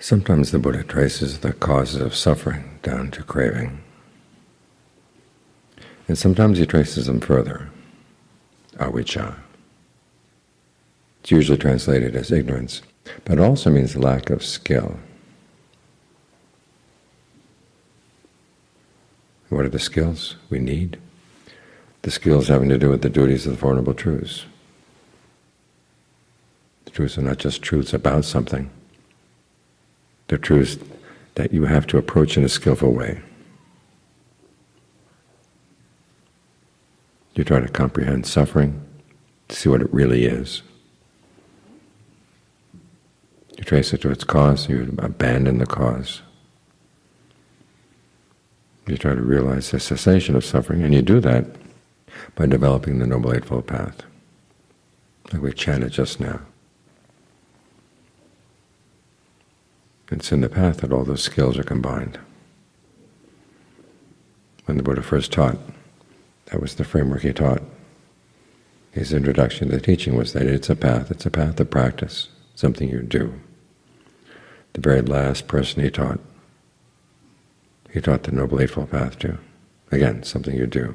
Sometimes the Buddha traces the causes of suffering down to craving, and sometimes he traces them further, avijja. It's usually translated as ignorance, but it also means lack of skill. What are the skills we need? The skills having to do with the duties of the Four Noble Truths. The truths are not just truths about something. They're truths that you have to approach in a skillful way. You try to comprehend suffering, to see what it really is. You trace it to its cause, you abandon the cause. You try to realize the cessation of suffering, and you do that by developing the Noble Eightfold Path, like we chanted just now. It's in the path that all those skills are combined. When the Buddha first taught, that was the framework he taught. His introduction to the teaching was that it's a path of practice, something you do. The very last person he taught the Noble Eightfold Path to. Again, something you do.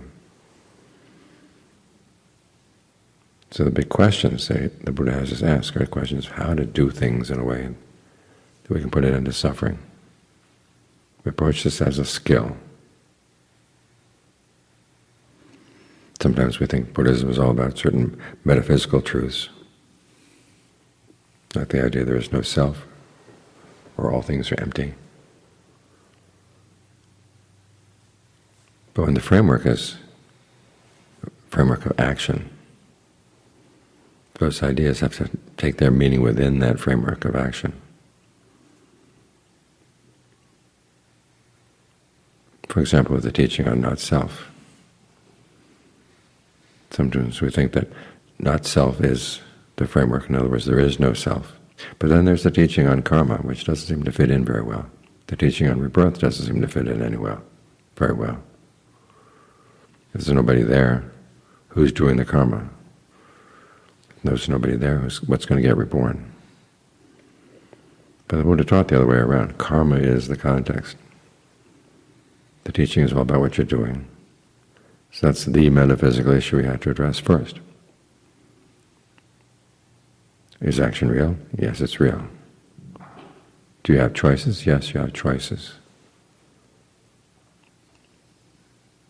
So the big questions the Buddha has us ask are questions of how to do things in a way that we can put it into suffering. We approach this as a skill. Sometimes we think Buddhism is all about certain metaphysical truths, like the idea there is no self, or all things are empty. But when the framework is a framework of action, those ideas have to take their meaning within that framework of action. For example, with the teaching on not-self. Sometimes we think that not-self is the framework. In other words, there is no self. But then there's the teaching on karma, which doesn't seem to fit in very well. The teaching on rebirth doesn't seem to fit in very well. If there's nobody there, who's doing the karma? If there's nobody there, what's going to get reborn? But the Buddha taught the other way around. Karma is the context. The teaching is all about what you're doing. So that's the metaphysical issue we have to address first. Is action real? Yes, it's real. Do you have choices? Yes, you have choices.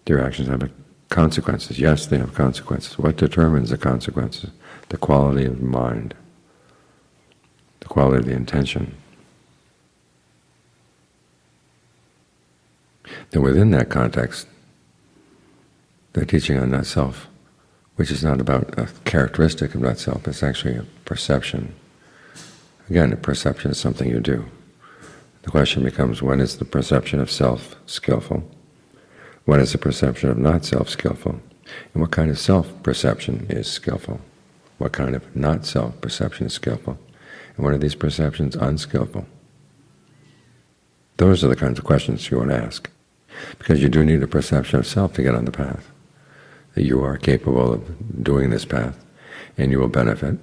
Do your actions have consequences? Yes, they have consequences. What determines the consequences? The quality of the mind, the quality of the intention. Then within that context, the teaching on not-self, which is not about a characteristic of not-self, it's actually a perception. Again, a perception is something you do. The question becomes, when is the perception of self skillful? When is the perception of not-self skillful? And what kind of self-perception is skillful? What kind of not-self perception is skillful? And when are these perceptions unskillful? Those are the kinds of questions you want to ask, because you do need a perception of self to get on the path, that you are capable of doing this path, and you will benefit.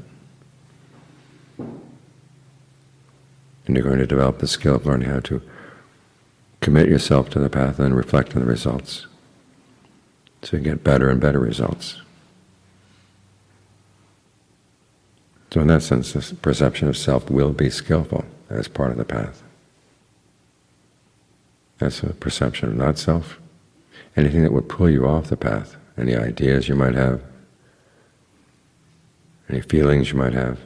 And you're going to develop the skill of learning how to commit yourself to the path and then reflect on the results, so you get better and better results. So in that sense, this perception of self will be skillful as part of the path. That's a perception of not-self. Anything that would pull you off the path, any ideas you might have, any feelings you might have,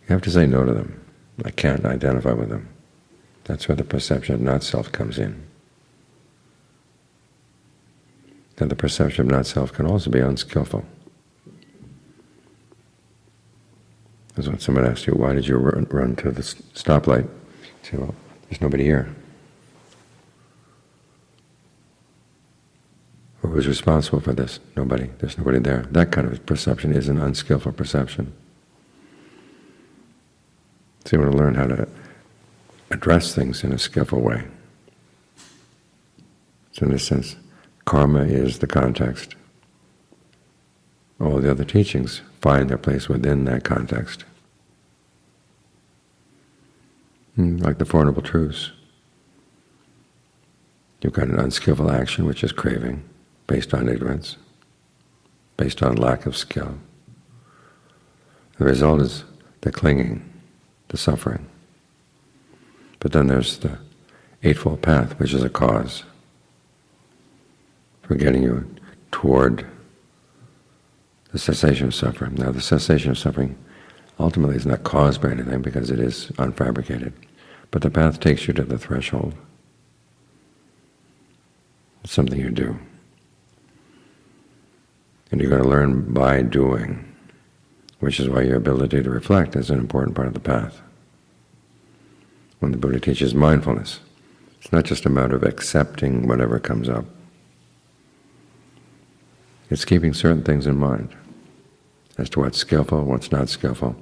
you have to say no to them. I can't identify with them. That's where the perception of not-self comes in. And the perception of not-self can also be unskillful. As when someone asks you, why did you run to the stoplight? You say, well, there's nobody here. Or who's responsible for this? Nobody. There's nobody there. That kind of perception is an unskillful perception. So you want to learn how to address things in a skillful way. So in this sense, karma is the context. All the other teachings find their place within that context. Like the Four Noble Truths. You've got an unskillful action, which is craving, based on ignorance, based on lack of skill. The result is the clinging, the suffering. But then there's the Eightfold Path, which is a cause for getting you toward the cessation of suffering. Now, the cessation of suffering ultimately is not caused by anything because it is unfabricated, but the path takes you to the threshold. It's something you do. And you're going to learn by doing, which is why your ability to reflect is an important part of the path. When the Buddha teaches mindfulness, it's not just a matter of accepting whatever comes up. It's keeping certain things in mind as to what's skillful, what's not skillful.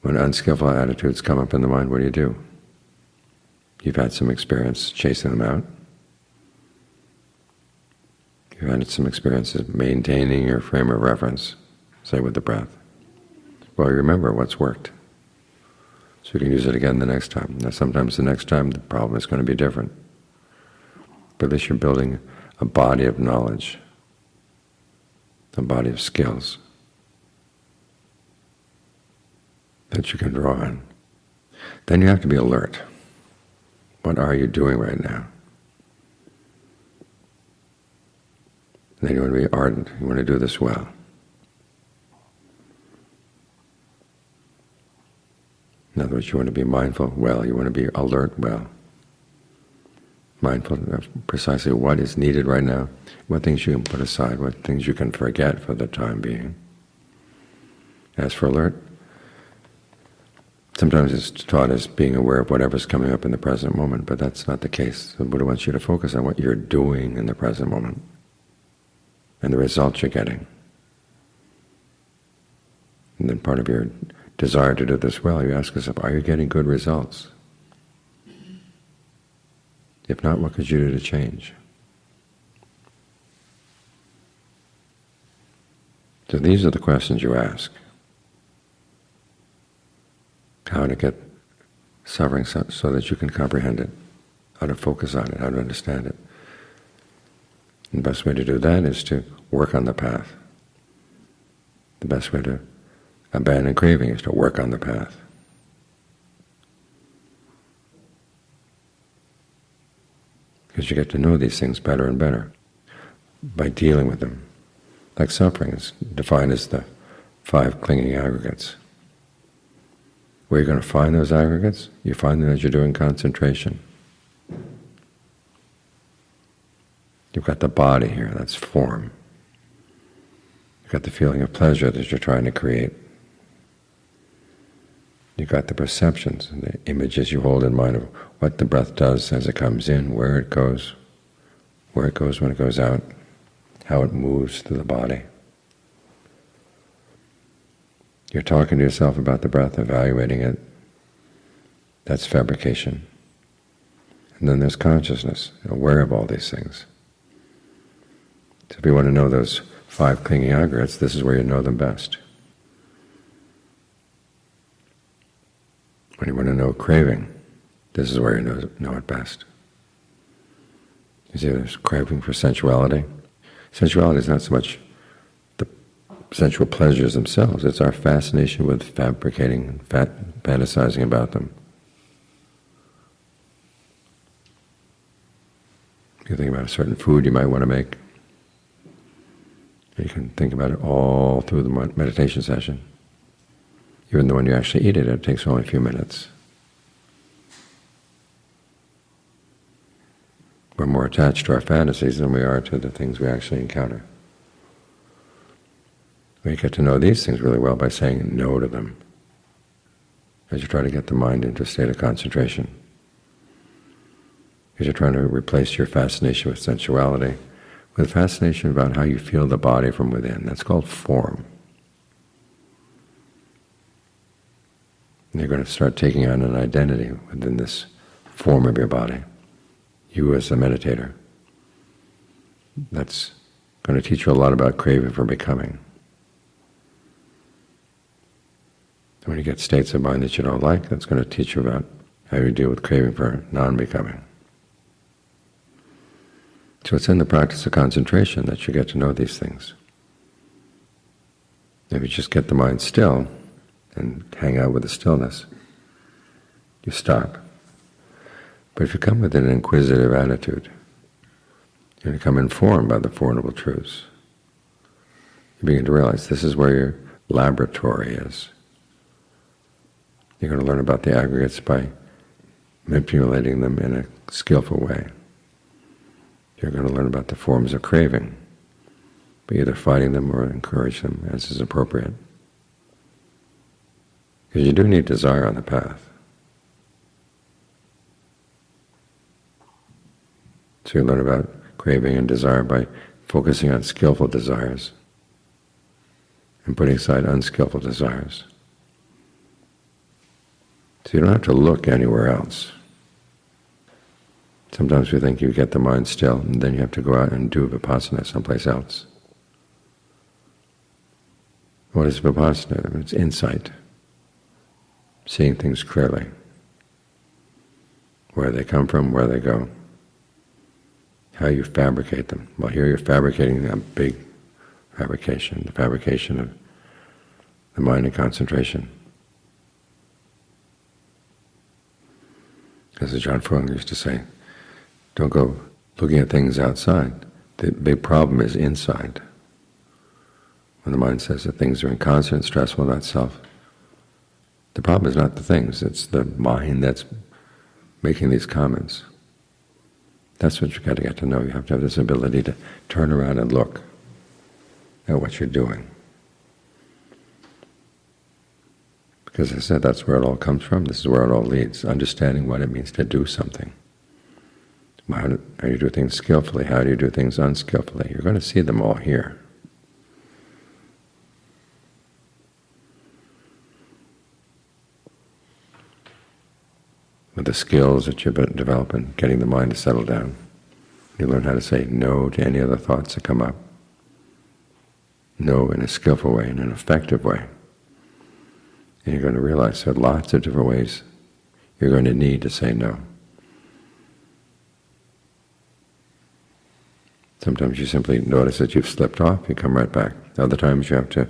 When unskillful attitudes come up in the mind, what do? You've had some experience chasing them out. You've had some experiences maintaining your frame of reference, say with the breath. Well, you remember what's worked, so you can use it again the next time. Now, sometimes the next time the problem is going to be different, but at least you're building a body of knowledge, a body of skills that you can draw on. Then you have to be alert. What are you doing right now? And then you want to be ardent. You want to do this well. In other words, you want to be mindful well. You want to be alert well. Mindful of precisely what is needed right now, what things you can put aside, what things you can forget for the time being. As for alert, sometimes it's taught as being aware of whatever's coming up in the present moment, but that's not the case. The Buddha wants you to focus on what you're doing in the present moment and the results you're getting. And then part of your desire to do this well, you ask yourself, are you getting good results? If not, what could you do to change? So these are the questions you ask. How to get suffering so that you can comprehend it, how to focus on it, how to understand it. And the best way to do that is to work on the path. The best way to abandon craving is to work on the path. Because you get to know these things better and better by dealing with them. Like suffering is defined as the 5 clinging aggregates. Where are you going to find those aggregates? You find them as you're doing concentration. You've got the body here, that's form. You've got the feeling of pleasure that you're trying to create. You've got the perceptions and the images you hold in mind of what the breath does as it comes in, where it goes when it goes out, how it moves through the body. You're talking to yourself about the breath, evaluating it. That's fabrication. And then there's consciousness, aware of all these things. So if you want to know those 5 clinging aggregates, this is where you know them best. When you want to know craving, this is where you know it best. You see, there's craving for sensuality. Sensuality is not so much the sensual pleasures themselves, it's our fascination with fabricating, fantasizing about them. You think about a certain food you might want to make, and you can think about it all through the meditation session. Even though when you actually eat it, it takes only a few minutes. We're more attached to our fantasies than we are to the things we actually encounter. We get to know these things really well by saying no to them as you try to get the mind into a state of concentration. Because you're trying to replace your fascination with sensuality with fascination about how you feel the body from within. That's called form. And you're going to start taking on an identity within this form of your body, you as a meditator. That's going to teach you a lot about craving for becoming. When you get states of mind that you don't like, that's going to teach you about how you deal with craving for non-becoming. So it's in the practice of concentration that you get to know these things. If you just get the mind still and hang out with the stillness, you stop. But if you come with an inquisitive attitude, you become informed by the Four Noble Truths. You begin to realize this is where your laboratory is. You're going to learn about the aggregates by manipulating them in a skillful way. You're going to learn about the forms of craving, by either fighting them or encourage them as is appropriate. Because you do need desire on the path. So you learn about craving and desire by focusing on skillful desires and putting aside unskillful desires. So you don't have to look anywhere else. Sometimes we think you get the mind still, and then you have to go out and do vipassana someplace else. What is vipassana? It's insight, seeing things clearly, where they come from, where they go, how you fabricate them. Well, here you're fabricating a big fabrication, the fabrication of the mind and concentration. As John Fung used to say, don't go looking at things outside. The big problem is inside. When the mind says that things are inconstant, stressful, not self, the problem is not the things, it's the mind that's making these comments. That's what you've got to get to know. You have to have this ability to turn around and look at what you're doing. Because as I said, that's where it all comes from. This is where it all leads, understanding what it means to do something. How do you do things skillfully? How do you do things unskillfully? You're going to see them all here. With the skills that you've been developing, getting the mind to settle down, you learn how to say no to any other thoughts that come up. No in a skillful way, in an effective way. And you're going to realize there are lots of different ways you're going to need to say no. Sometimes you simply notice that you've slipped off, you come right back. Other times you have to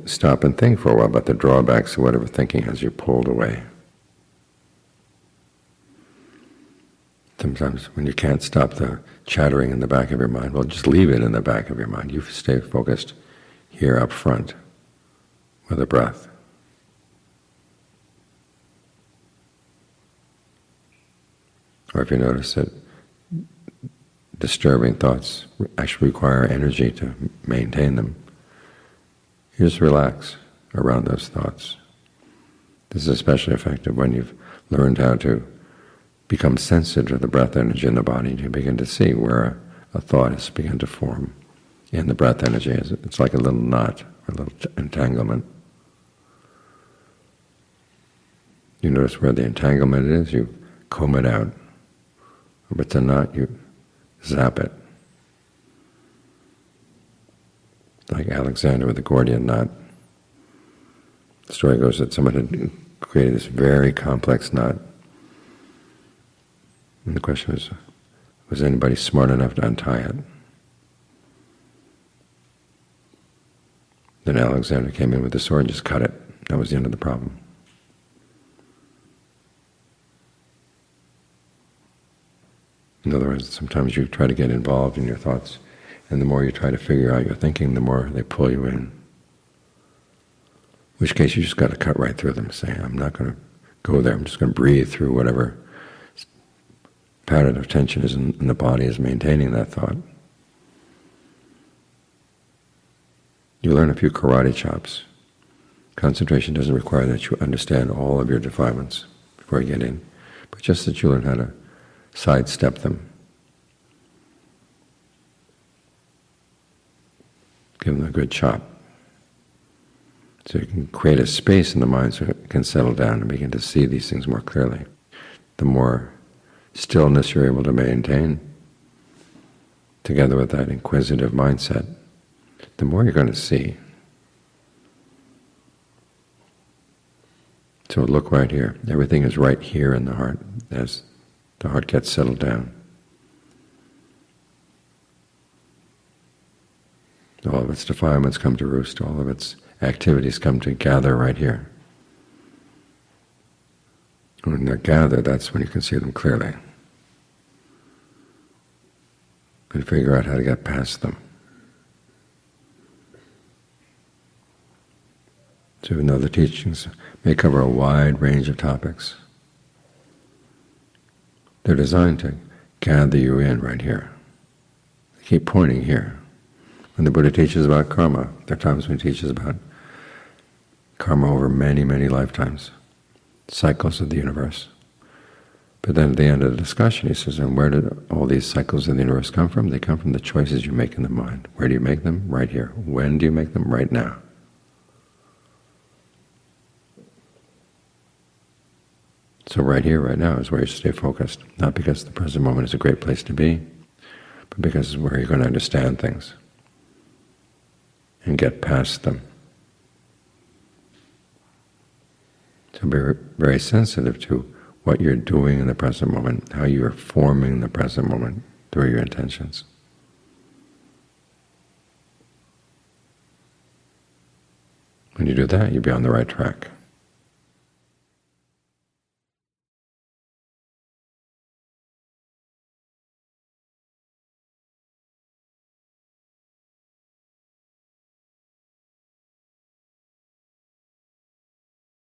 stop and think for a while about the drawbacks of whatever thinking has you pulled away. Sometimes when you can't stop the chattering in the back of your mind, well, just leave it in the back of your mind. You stay focused here up front with the breath. Or if you notice that disturbing thoughts actually require energy to maintain them, you just relax around those thoughts. This is especially effective when you've learned how to become sensitive to the breath energy in the body, and you begin to see where a thought has begun to form in the breath energy. It's like a little knot, or a little entanglement. You notice where the entanglement is, you comb it out. If it's a knot, you zap it. Like Alexander with the Gordian knot. The story goes that someone had created this very complex knot. And the question was anybody smart enough to untie it? Then Alexander came in with the sword and just cut it. That was the end of the problem. In other words, sometimes you try to get involved in your thoughts, and the more you try to figure out your thinking, the more they pull you in. In which case you just got to cut right through them and say, I'm not going to go there, I'm just going to breathe through whatever pattern of tension is in the body is maintaining that thought. You learn a few karate chops. Concentration doesn't require that you understand all of your defilements before you get in, but just that you learn how to sidestep them. Give them a good chop. So you can create a space in the mind so it can settle down and begin to see these things more clearly. The more stillness you're able to maintain, together with that inquisitive mindset, the more you're going to see. So look right here. Everything is right here in the heart as the heart gets settled down. All of its defilements come to roost. All of its activities come to gather right here. When they're gathered, that's when you can see them clearly and figure out how to get past them. So even though the teachings may cover a wide range of topics, they're designed to gather you in right here. They keep pointing here. When the Buddha teaches about karma, there are times when he teaches about karma over many, many lifetimes, cycles of the universe. But then at the end of the discussion he says, and where did all these cycles of the universe come from? They come from the choices you make in the mind. Where do you make them? Right here. When do you make them? Right now. So right here, right now is where you stay focused, not because the present moment is a great place to be, but because it's where you're going to understand things and get past them. So be very sensitive to what you're doing in the present moment, how you are forming the present moment through your intentions. When you do that, you'll be on the right track.